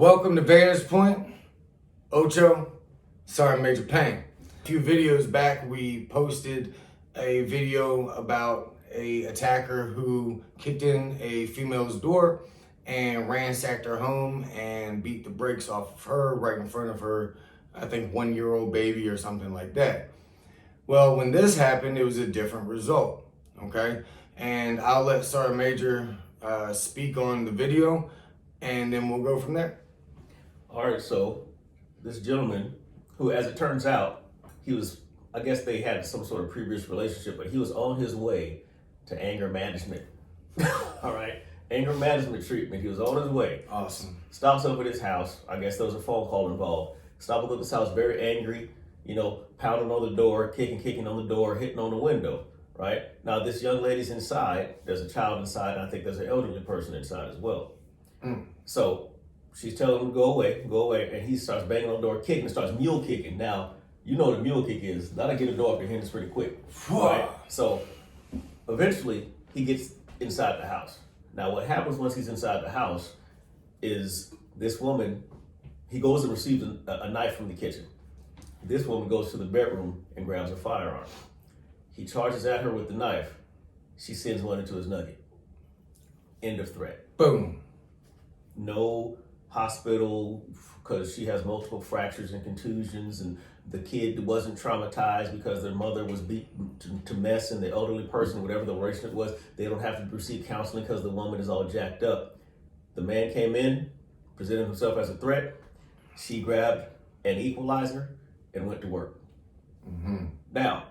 Welcome to Vantage Point. Ocho, Sergeant Major Pain. A few videos back, we posted a video about a attacker who kicked in a female's door and ransacked her home and beat the brakes off of her right in front of her, I think 1-year-old baby or something like that. Well, when this happened, it was a different result, okay? And I'll let Sergeant Major speak on the video and then we'll go from there. All right, so this gentleman, who, as it turns out, I guess they had some sort of previous relationship, but he was on his way to anger management. All right, anger management treatment. He was on his way. Awesome. Stops up at his house. I guess there was a phone call involved. Stops up at his house, very angry, pounding on the door, kicking on the door, hitting on the window, right? Now, this young lady's inside. There's a child inside, and I think there's an elderly person inside as well. So she's telling him to go away, and he starts banging on the door, kicking, and starts mule kicking. Now, you know what a mule kick is. That'll get a door up your hinges pretty quick. Right? So eventually, he gets inside the house. Now, what happens once he's inside the house is this woman, he goes and receives a knife from the kitchen. This woman goes to the bedroom and grabs a firearm. He charges at her with the knife. She sends one into his nugget. End of threat. Boom. No hospital because she has multiple fractures and contusions, and the kid wasn't traumatized because their mother was beaten to mess, and the elderly person, whatever the relationship was, they don't have to receive counseling because the woman is all jacked up. The man came in, presented himself as a threat. She grabbed an equalizer and went to work. Now,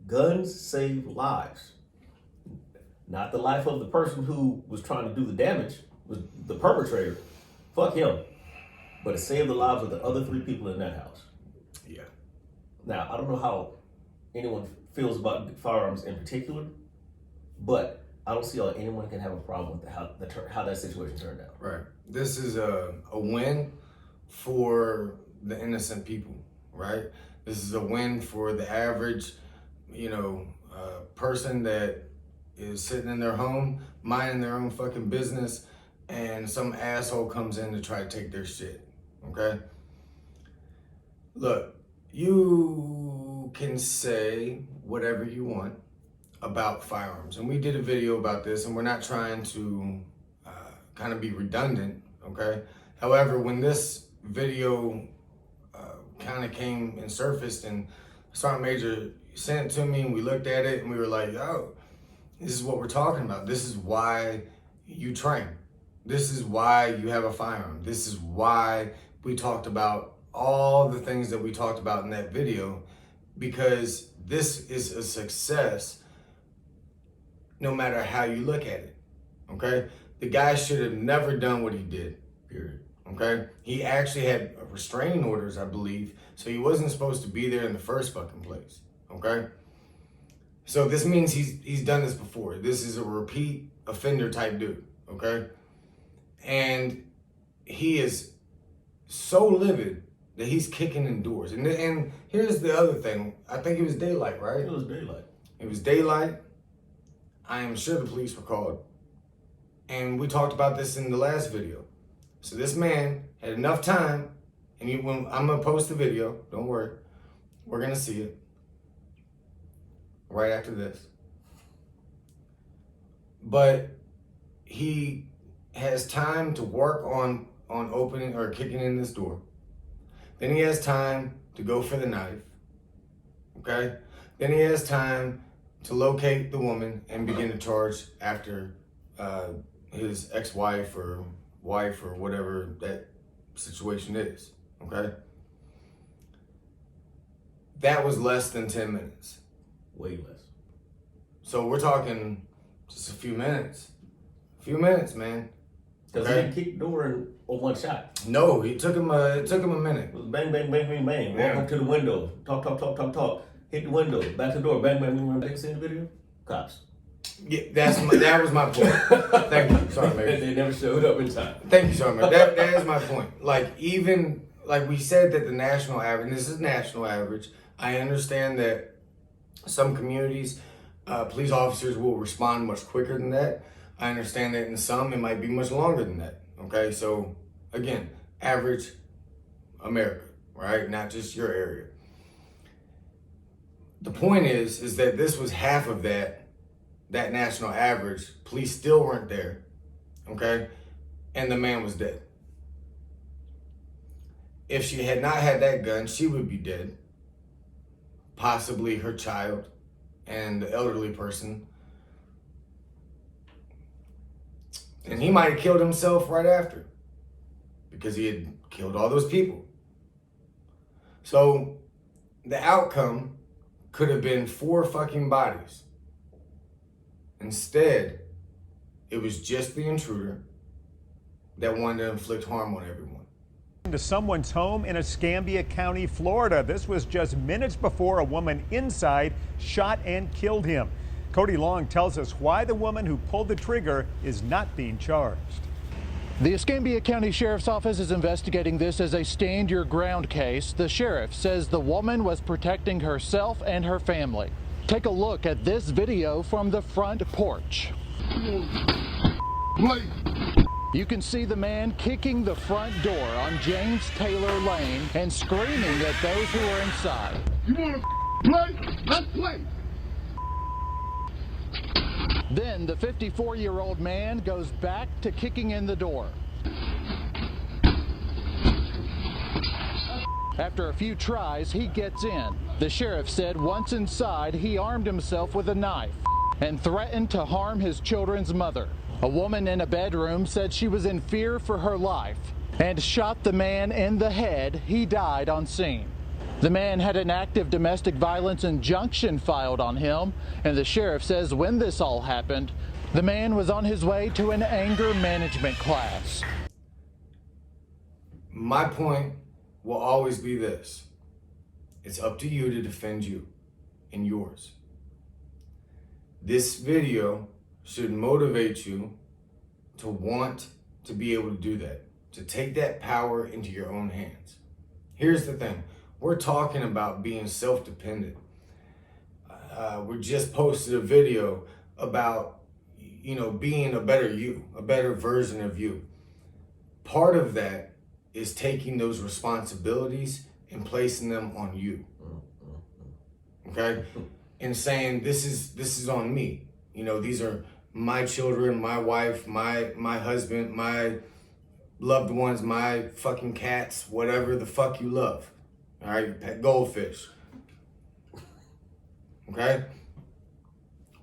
guns save lives. Not the life of the person who was trying to do the damage, was the perpetrator. Fuck him. But it saved the lives of the other 3 people in that house. Yeah. Now, I don't know how anyone feels about firearms in particular, but I don't see how anyone can have a problem with how that situation turned out. Right. This is a win for the innocent people, right? This is a win for the average, person that is sitting in their home, minding their own fucking business, and some asshole comes in to try to take their shit, okay? Look, you can say whatever you want about firearms, and we did a video about this, and we're not trying to kind of be redundant, okay? However, when this video kind of came and surfaced, and Sergeant Major sent it to me, and we looked at it, and we were like, oh, this is what we're talking about. This is why you train. This is why you have a firearm. This is why we talked about all the things that we talked about in that video, because this is a success no matter how you look at it, okay? The guy should have never done what he did, period, okay? He actually had restraining orders, I believe, so he wasn't supposed to be there in the first fucking place, okay? So this means he's done this before. This is a repeat offender type dude, okay? And he is so livid that he's kicking in doors. And here's the other thing. I think it was daylight, right? It was daylight. It was daylight. I am sure the police were called. And we talked about this in the last video. So this man had enough time, and I'm going to post the video. Don't worry. We're going to see it right after this. But he has time to work on opening or kicking in this door. Then he has time to go for the knife, okay? Then he has time to locate the woman and begin to charge after his ex-wife or wife or whatever that situation is, okay? That was less than 10 minutes. Way less. So we're talking just a few minutes. A few minutes, man. Because he didn't kick the door in one shot. No, it took him a minute. It was bang, bang, bang, bang, bang. Yeah. Walk up to the window. Talk. Hit the window. Back to the door. Bang, bang, bang, bang. See the video? Cops. Yeah, that was my point. Thank you. Sorry, man. They never showed up in time. Thank you, sorry, man. That is my point. Like we said that the national average, and this is national average, I understand that some communities, police officers will respond much quicker than that. I understand that in some, it might be much longer than that. Okay, so again, average America, right? Not just your area. The point is that this was half of that national average. Police still weren't there, okay? And the man was dead. If she had not had that gun, she would be dead. Possibly her child and the elderly person. And he might have killed himself right after because he had killed all those people. So the outcome could have been 4 fucking bodies. Instead, it was just the intruder that wanted to inflict harm on everyone. To someone's home in Escambia County, Florida. This was just minutes before a woman inside shot and killed him. Cody Long tells us why the woman who pulled the trigger is not being charged. The Escambia County Sheriff's Office is investigating this as a stand your ground case. The sheriff says the woman was protecting herself and her family. Take a look at this video from the front porch. You can see the man kicking the front door on James Taylor Lane and screaming at those who are inside. You want to play? Let's play. Then the 54-year-old man goes back to kicking in the door. After a few tries, he gets in. The sheriff said once inside, he armed himself with a knife and threatened to harm his children's mother. A woman in a bedroom said she was in fear for her life and shot the man in the head. He died on scene. The man had an active domestic violence injunction filed on him, and the sheriff says when this all happened, the man was on his way to an anger management class. My point will always be this. It's up to you to defend you and yours. This video should motivate you to want to be able to do that, to take that power into your own hands. Here's the thing. We're talking about being self-dependent. We just posted a video about, being a better you, a better version of you. Part of that is taking those responsibilities and placing them on you. Okay? And saying, this is on me. These are my children, my wife, my husband, my loved ones, my fucking cats, whatever the fuck you love. All right, pet goldfish. Okay?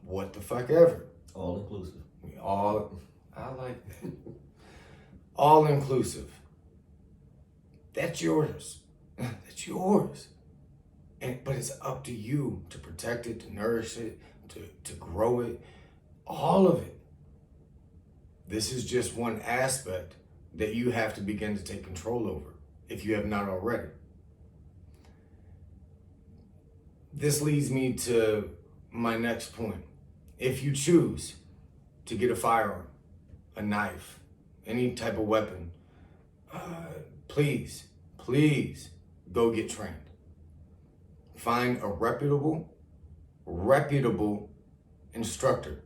What the fuck ever. All inclusive. I like that. All inclusive. That's yours. That's yours. But it's up to you to protect it, to nourish it, to grow it, all of it. This is just one aspect that you have to begin to take control over if you have not already. This leads me to my next point. If you choose to get a firearm, a knife, any type of weapon, please go get trained. Find a reputable instructor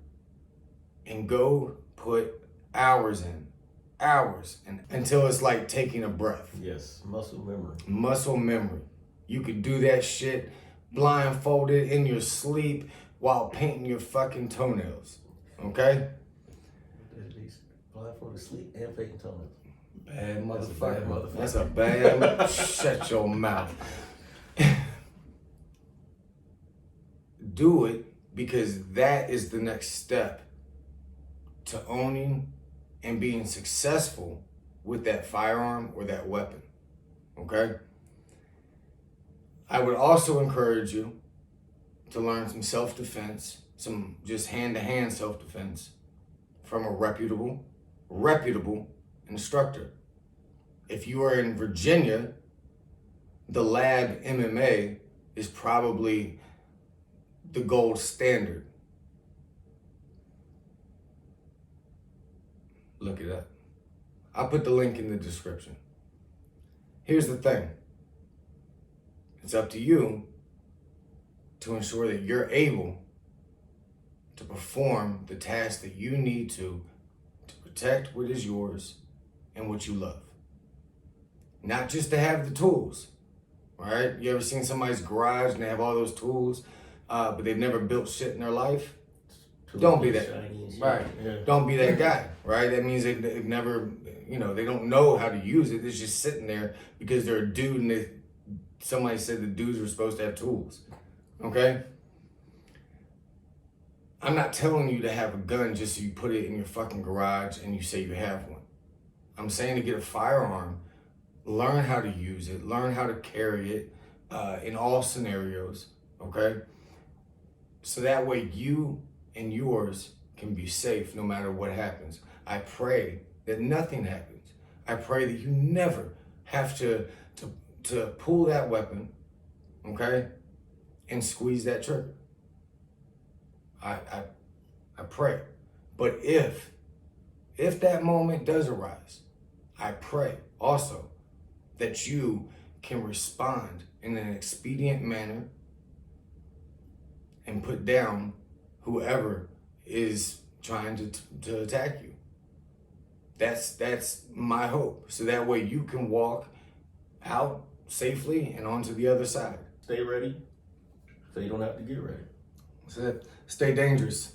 and go put hours in, until it's like taking a breath. Yes, muscle memory. Muscle memory. You could do that shit blindfolded in your sleep while painting your fucking toenails. Okay? At least blindfolded sleep and faking toenails. Bad That's a motherfucker. bad motherfucker. That's a bad. Shut your mouth. Do it because that is the next step to owning and being successful with that firearm or that weapon. Okay? I would also encourage you to learn some self-defense, some just hand-to-hand self-defense from a reputable instructor. If you are in Virginia, the Lab MMA is probably the gold standard. Look it up. I'll put the link in the description. Here's the thing. It's up to you to ensure that you're able to perform the task that you need to protect what is yours and what you love. not just to have the tools, right? You ever seen somebody's garage and they have all those tools, but they've never built shit in their life? Don't be that, right? Yeah. Don't be that guy, right? That means they've never, they don't know how to use it. It's just sitting there because they're a dude and somebody said the dudes were supposed to have tools, okay? I'm not telling you to have a gun just so you put it in your fucking garage and you say you have one. I'm saying to get a firearm, learn how to use it, learn how to carry it in all scenarios, okay? So that way you and yours can be safe no matter what happens. I pray that nothing happens. I pray that you never have to pull that weapon, okay, and squeeze that trigger. I pray. But if that moment does arise, I pray also that you can respond in an expedient manner and put down whoever is trying to attack you. That's my hope. So that way you can walk out safely and onto the other side. Stay ready so you don't have to get ready. So stay dangerous.